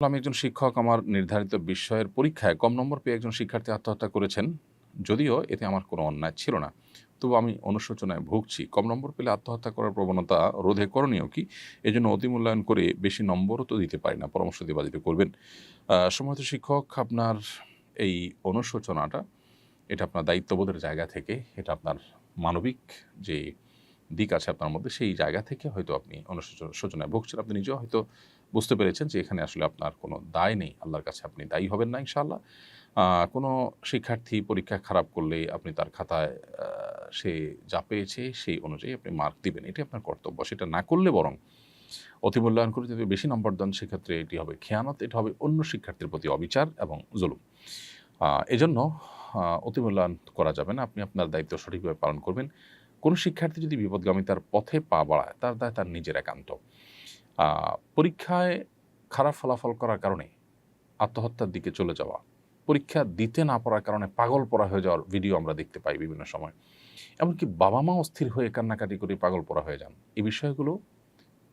আমি একজন শিক্ষক। আমার নির্ধারিত বিষয়ের পরীক্ষায় কম নম্বর পেয়ে একজন শিক্ষার্থী আত্মহত্যা করেছেন। যদিও এতে আমার কোনো অন্যায় ছিল না, তবু আমি অনুশোচনায় ভুগছি। কম নম্বর পেলে আত্মহত্যা করার প্রবণতা রোধে করণীয় কি? এজন্য অতিমূল্যায়ন করে বেশি নম্বরও তো দিতে পারি না, পরামর্শ দিবা যদি করবেন। সম্মানিত শিক্ষক, আপনার এই অনুশোচনাটা, এটা আপনার দায়িত্ববোধের জায়গা থেকে, এটা আপনার মানবিক যে দিক আছে আপনার মধ্যে, সেই জায়গা থেকে হয়তো আপনি অনুশোচনায় ভুগছেন। আপনি নিজেও হয়তো বুঝতে পেরেছেন যে এখানে আসলে আপনার কোনো দায় নেই। আল্লাহর কাছে আপনি দায়ী হবেন না ইনশাআল্লাহ। কোনো শিক্ষার্থী পরীক্ষা খারাপ করলে আপনি তার খাতায় সে যা পেয়েছে সেই অনুযায়ী আপনি মার্ক দিবেন। এটি আপনার কর্তব্য। সেটা না করলে বরং অতিমূল্যায়ন করে যদি বেশি নম্বর দেন, সেক্ষেত্রে এটি হবে খেয়ানত, এটা হবে অন্য শিক্ষার্থীর প্রতি অবিচার এবং জুলুম। এজন্য অতিমূল্যায়ন করা যাবে না। আপনি আপনার দায়িত্ব সঠিকভাবে পালন করবেন। কোনো শিক্ষার্থী যদি বিপদগামিতার পথে পা বাড়ায়, তার দায় তার নিজের একান্ত। পরীক্ষায় খারাপ ফলাফল করার কারণে আত্মহত্যার দিকে চলে যাওয়া, পরীক্ষা দিতে না পারার কারণে পাগল পড়া হয়ে যাওয়ার ভিডিও আমরা দেখতে পাই বিভিন্ন সময়। এমনকি বাবা-মা অস্থির হয়ে কান্নাকাটি করে পাগল পড়া হয়ে যান। এই বিষয়গুলো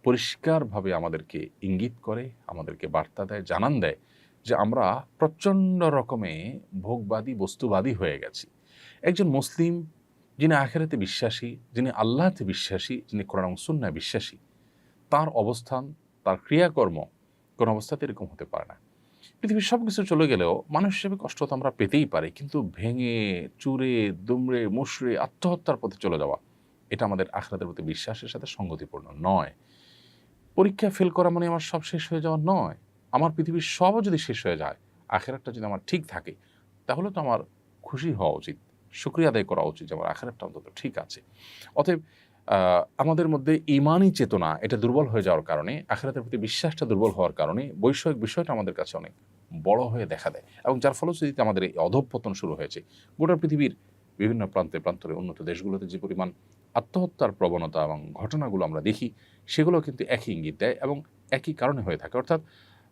পরিষ্কারভাবে আমাদেরকে ইঙ্গিত করে, আমাদেরকে বার্তা দেয়, জানান দেয় যে আমরা প্রচণ্ড রকমে ভোগবাদী, বস্তুবাদী হয়ে গেছি। একজন মুসলিম যিনি আখিরাতে বিশ্বাসী, যিনি আল্লাহতে বিশ্বাসী, যিনি কোরআন এবং সুন্নাহয় বিশ্বাসী, তার অবস্থান, তার ক্রিয়াকর্ম কোনো অবস্থাতে এরকম হতে পারে না। পৃথিবীর সব কিছু চলে গেলেও মানুষ হিসেবে কষ্ট তো আমরা পেতেই পারি, কিন্তু ভেঙে চুরে দুমড়ে মুষড়ে আত্মহত্যার পথে চলে যাওয়া, এটা আমাদের আখিরাতের প্রতি বিশ্বাসের সাথে সঙ্গতিপূর্ণ নয়। পরীক্ষায় ফেল করা মানে আমার সব শেষ হয়ে যাওয়া নয়। আমার পৃথিবীর সবও যদি শেষ হয়ে যায়, আখিরাতটা যদি আমার ঠিক থাকে, তাহলে তো আমার খুশি হওয়া উচিত, শুকরিয়া আদায় করা উচিত যে আমার আখিরাতটা অন্তত ঠিক আছে। অতএব আমাদের মধ্যে ঈমানি চেতনা এটা দুর্বল হয়ে যাওয়ার কারণে, আখিরাতের প্রতি বিশ্বাসটা দুর্বল হওয়ার কারণে বৈষয়িক বিষয়টা আমাদের কাছে অনেক বড় হয়ে দেখা দেয়, এবং যার ফলশ্রুতিতে আমাদের এই অধঃপতন শুরু হয়েছে। গোটা পৃথিবীর বিভিন্ন প্রান্তে প্রান্তরে উন্নত দেশগুলোতে যে পরিমাণ আত্মহত্যার প্রবণতা এবং ঘটনাগুলো আমরা দেখি, সেগুলো কিন্তু একই ইঙ্গিত দেয় এবং একই কারণে হয়ে থাকে। অর্থাৎ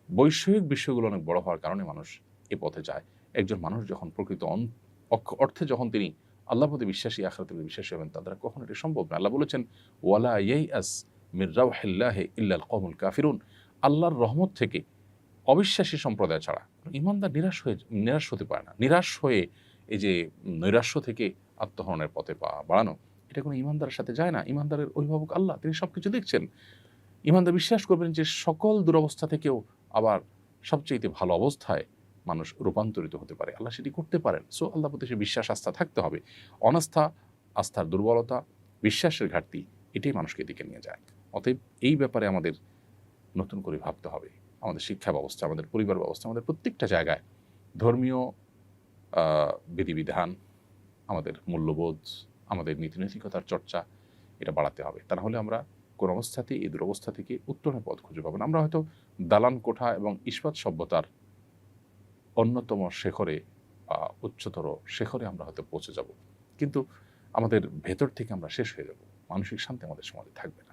বৈষয়িক বিষয়গুলো অনেক বড় হওয়ার কারণে মানুষ এ পথে যায়। একজন মানুষ যখন প্রকৃত অর্থে যখন তিনি আল্লাহর প্রতি বিশ্বাসী, আখিরাতের প্রতি বিশ্বাসী হবেন, তার দ্বারা কখনো এটা সম্ভব না। আল্লাহ বলেছেন, ওয়ালা ইয়াইআস মির রাউহিল্লাহি ইল্লাল কওমুল কাফিরুন। আল্লাহর রহমত থেকে অবিশ্বাসী সম্প্রদায় ছাড়া ঈমানদার নিরাশ হতে পারে না। নিরাশ হয়ে এই যে নৈরাশ্য থেকে আত্মহরণের পথে পা বাড়ানো, এটা কোনো ঈমানদারের সাথে যায় না। ঈমানদারের অভিভাবক আল্লাহ, তিনি সবকিছু দেখছেন। ঈমানদার বিশ্বাস করবেন যে সকল দুরবস্থা থেকেও আবার সবচাইতে ভালো অবস্থায় মানুষ রূপান্তরিত হতে পারে। আল্লাহ সেটি করতে পারেন। সো আল্লাহর প্রতি সে বিশ্বাস, আস্থা থাকতে হবে। অনাস্থা, আস্থার দুর্বলতা, বিশ্বাসের ঘাটতি, এটাই মানুষকে এদিকে নিয়ে যায়। অতএব এই ব্যাপারে আমাদের নতুন করে ভাবতে হবে। আমাদের শিক্ষা ব্যবস্থা, আমাদের পরিবার ব্যবস্থা, আমাদের প্রত্যেকটা জায়গায় ধর্মীয় বিধিবিধান, আমাদের মূল্যবোধ, আমাদের নীতিনৈতিকতার চর্চা, এটা বাড়াতে হবে। তা না হলে আমরা কোনো অবস্থাতেই এই দুরবস্থা থেকে উত্তরণের পথ খুঁজে পাবো না। আমরা হয়তো দালান কোঠা এবং ইস্পাত সভ্যতার অন্যতম শেখরে, উচ্চতর শেখরে আমরা হয়তো পৌঁছে যাব, কিন্তু আমাদের ভেতর থেকে আমরা শেষ হয়ে যাব। মানসিক শান্তি আমাদের সমাজে থাকবে না।